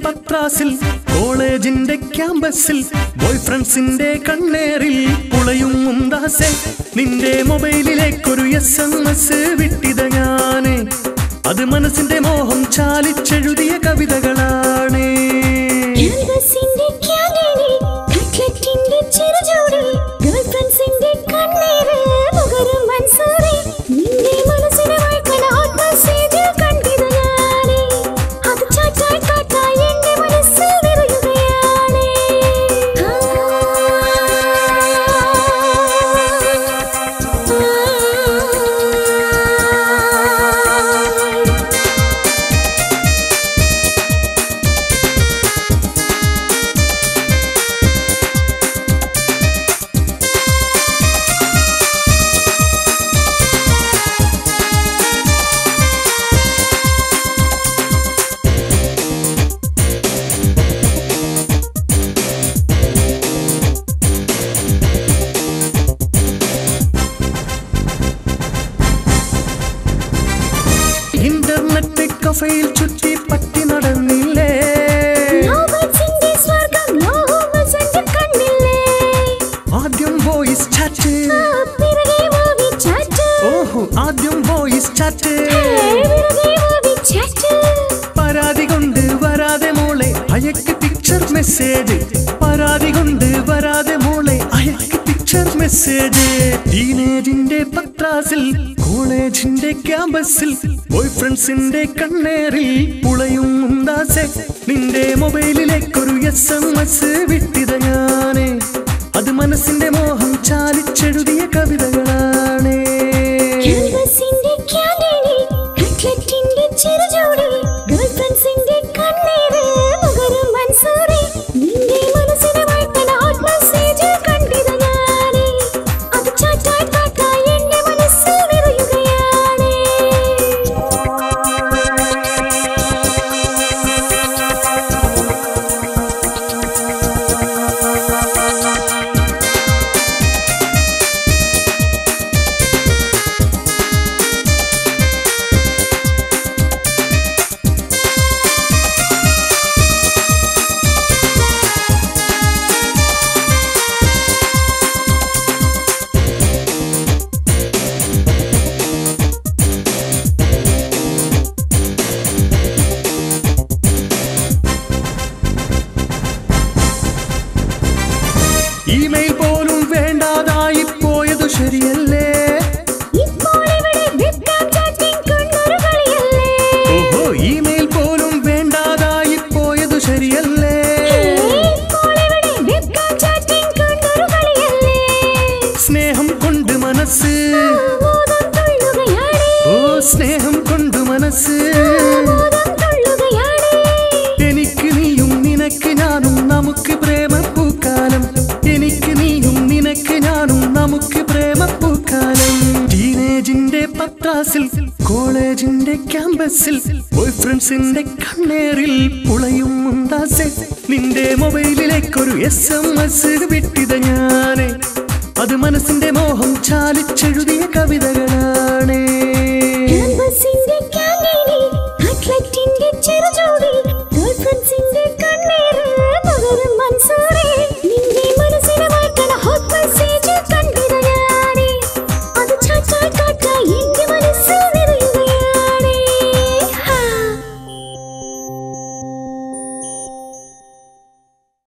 പത്രാസിൽ കോളേജിന്റെ ക്യാമ്പസിൽ ബോയ് ഫ്രണ്ട്സിന്റെ കണ്ണേറിൽ പുളയും മുന്താസെ നിന്റെ മൊബൈലിലേക്കൊരു SMS വിട്ടിത ഞാന് അത് മനസ്സിന്റെ മോഹം ചാലിച്ചെഴുതിയ കവിതകളാണ് ഇന്റർനെറ്റ് കഫേയിൽ ചുറ്റി പറ്റി നടന്നില്ലേ ആദ്യം വോയിസ് ചാറ്റ് ഓഹോ ആദ്യം വോയിസ് ചാറ്റ് പരാതി കൊണ്ട് വരാതെ മോളെ അയക്ക് പിക്ചർ മെസ്സേജ് പരാതി കൊണ്ട് വരാതെ മോളെ അയക്ക് പിക്ചർ മെസ്സേജ് ടീനേജിന്റെ പത്രാസിൽ കോളേജിന്റെ ക്യാമ്പസിൽ ബോയ് ഫ്രണ്ട്സിന്റെ കണ്ണേറിൽ പുളയും മുന്താസെ നിന്റെ മൊബൈലിലേക്കൊരു SMS വിട്ടിത ഞാന് അത് മനസ്സിന്റെ മോഹം ചാലിച്ചെഴുതിയ കവിതകളാണ് ഇമെയിൽ പോലും വേണ്ടാതായി പോയതു ശരിയല്ലേ ഓഹോ ഇമെയിൽ പോലും വേണ്ടാതായി പോയതു ശരിയല്ലേ സ്നേഹം കൊണ്ട് മനസ്സ് ഓ സ്നേഹം കൊണ്ട് മനസ്സ് എനിക്ക് നീയും നിനക്ക് ഞാനും നമുക്ക് പ്രേമപ്പൂക്കാലം എനിക്ക് നീയും നിനക്ക് ഞാനും നമുക്ക് പ്രേമപ്പൂക്കാലം ടീനേജിന്റെ പത്രാസിൽ കോളേജിന്റെ ക്യാമ്പസിൽ ബോയ് ഫ്രണ്ട്സിന്റെ കണ്ണേറിൽ പുളയും മുന്താസെ നിന്റെ മൊബൈലിലേക്കൊരു SMS വിട്ടിത ഞാന് അത് മനസ്സിന്റെ മോഹം ചാലിച്ചെഴുതിയ കവിതകളാ